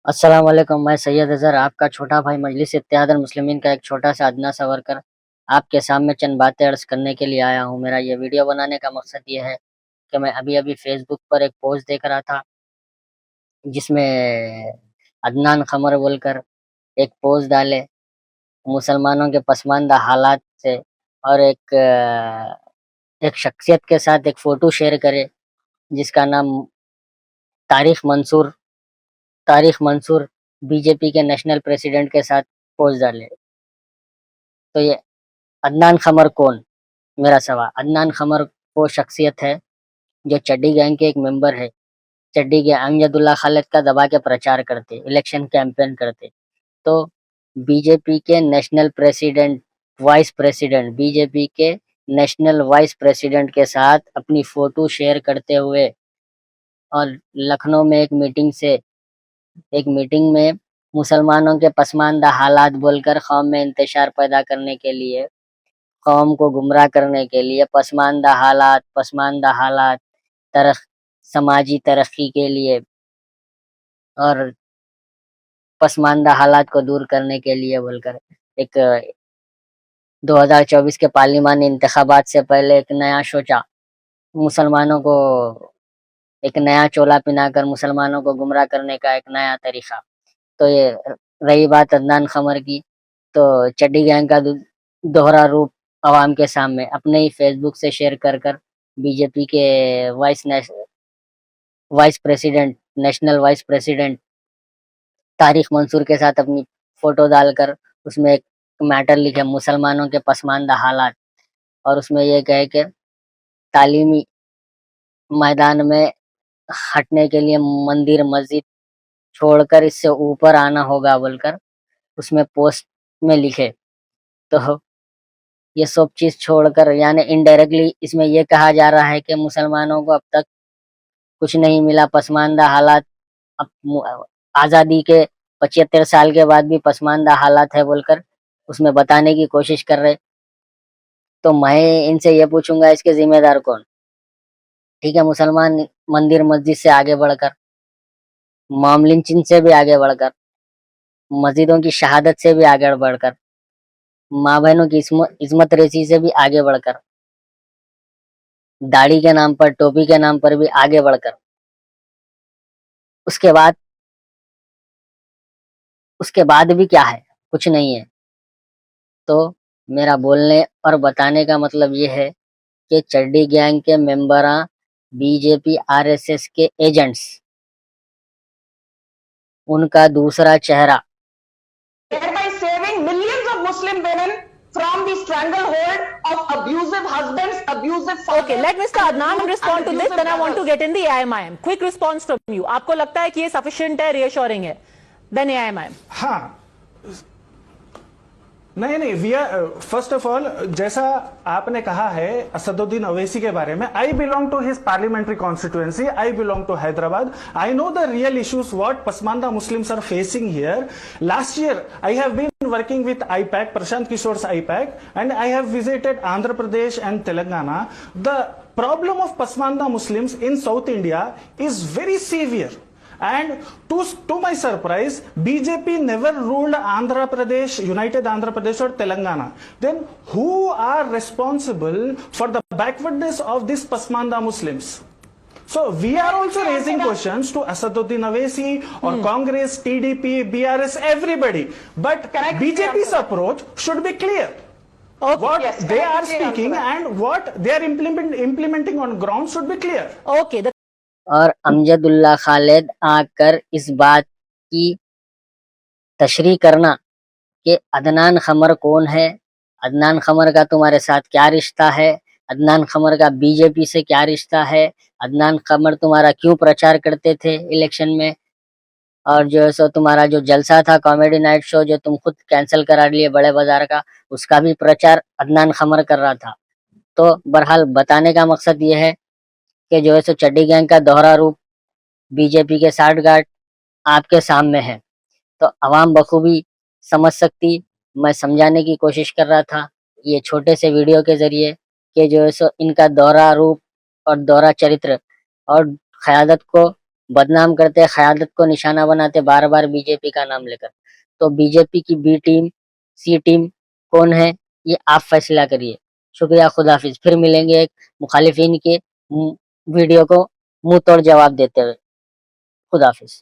अस्सलाम वालेकुम। मैं सैयद अज़हर, आपका छोटा भाई मजलिस इत्तेहादुल मुस्लिमीन का एक छोटा सा अदना सा वर्कर आपके सामने चंद बातें अर्ज़ करने के लिए आया हूँ। मेरा ये वीडियो बनाने का मकसद ये है कि मैं अभी-अभी फ़ेसबुक पर एक पोस्ट देख रहा था, जिसमें अदनान क़मर बोलकर एक पोस्ट डाले, मुसलमानों के पसमानदा हालात से, और एक शख्सियत के साथ एक फ़ोटो शेयर करे, जिसका नाम तारिक मंसूर तारिक मंसूर बीजेपी के नेशनल प्रेसिडेंट के साथ पोस्ट डाले। तो ये अदनान क़मर कौन? मेरा सवाल। अदनान क़मर वो शख्सियत है जो चड्डी गैंग के एक मेंबर है। चड्डी गैंग अमजदुल्ला खालिद का दबा के प्रचार करते, इलेक्शन कैंपेन करते। तो बीजेपी के national president, vice president, BJP के नेशनल वाइस प्रेसिडेंट के साथ अपनी फ़ोटो शेयर करते हुए, और लखनऊ में एक मीटिंग में मुसलमानों के पसमानदा हालात बोलकर कौम में इंतशार पैदा करने के लिए, कौम को गुमराह करने के लिए पसमानदा हालात, समाजी तरक्की के लिए और पसमानदा हालात को दूर करने के लिए बोलकर एक 2024 के पार्लिमानी इंतखाबात से पहले एक नया सोचा, मुसलमानों को एक नया चोला पिनाकर मुसलमानों को गुमराह करने का एक नया तरीका। तो ये रही बात अदनान क़मर की, तो चड्डी गैंग का दोहरा रूप अवाम के सामने अपने ही फेसबुक से शेयर कर बीजेपी के vice president, national vice president Tariq Mansoor के साथ अपनी फोटो डालकर उसमें एक मैटर लिखे, मुसलमानों के पसमानदा हालात, और उसमें ये कहे कि तालीमी मैदान में हटने के लिए मंदिर मस्जिद छोड़कर इससे ऊपर आना होगा बोलकर उसमें पोस्ट में लिखे। तो ये सब चीज़ छोड़कर, यानी इनडायरेक्टली इसमें ये कहा जा रहा है कि मुसलमानों को अब तक कुछ नहीं मिला, पसमानदा हालात अब आज़ादी के 75 साल के बाद भी पसमानदा हालात है बोलकर उसमें बताने की कोशिश कर रहे। तो मैं इनसे ये पूछूंगा, इसके जिम्मेदार कौन? ठीक है, मुसलमान मंदिर मस्जिद से आगे बढ़कर, मामलिन चिन्ह से भी आगे बढ़कर, मस्जिदों की शहादत से भी आगे बढ़कर, माँ बहनों की इस्मत रेसी से भी आगे बढ़कर, दाढ़ी के नाम पर, टोपी के नाम पर भी आगे बढ़कर, उसके बाद भी क्या है? कुछ नहीं है। तो मेरा बोलने और बताने का मतलब ये है कि चड्डी गैंग के मेंबरा, बीजेपी आरएसएस के एजेंट्स, उनका दूसरा चेहरा thereby saving millions of Muslim women from the stranglehold of abusive husbands, abusive fathers. Okay, let Mr. Adnan respond to this, then I want to get in the AIMIM. Quick response from you. आपको लगता है कि ये sufficient है, reassuring है? Then AIMIM. हाँ, नहीं, we are first of all, जैसा आपने कहा है असदुद्दीन अवैसी के बारे में, I belong to his parliamentary constituency, I belong to Hyderabad, I know the real issues what Pasmanda Muslims are facing here. Last year I have been working with IPAC, Prashant Kishore's IPAC, and I have visited Andhra Pradesh and Telangana. The problem of Pasmanda Muslims in South India is very severe. And to my surprise, BJP never ruled Andhra Pradesh, United Andhra Pradesh or Telangana. Then who are responsible for the backwardness of these Pasmanda Muslims? So we are also raising questions to Asaduddin Awaisi or Congress, TDP, BRS, everybody. But BJP's approach should be clear. Okay. What Yes, they are clear speaking and what they are implementing on ground should be clear. Okay. और अमजदुल्ला खालिद आकर इस बात की तशरीह करना कि अदनान क़मर कौन है, अदनान क़मर का तुम्हारे साथ क्या रिश्ता है, अदनान क़मर का बीजेपी से क्या रिश्ता है, अदनान क़मर तुम्हारा क्यों प्रचार करते थे इलेक्शन में, और जो है सो तुम्हारा जो जलसा था, कॉमेडी नाइट शो जो तुम खुद कैंसिल करा लिए बड़े बाजार का, उसका भी प्रचार अदनान क़मर कर रहा था। तो बहरहाल बताने का मकसद ये है कि जो है सो चड्डी गैंग का दोहरा रूप बीजेपी के साठगांठ आपके सामने है। तो अवाम बखूबी समझ सकती, मैं समझाने की कोशिश कर रहा था ये छोटे से वीडियो के जरिए कि जो है सो इनका दोहरा रूप और दोहरा चरित्र और क़यादत को बदनाम करते, क़यादत को निशाना बनाते बार बार बीजेपी का नाम लेकर। तो बीजेपी की बी टीम, सी टीम कौन है, ये आप फैसला करिए। शुक्रिया, खुदा हाफिज। फिर मिलेंगे एक मुखालिफिन के वीडियो को मुंह तोड़ जवाब देते हुए। खुदा हाफिज।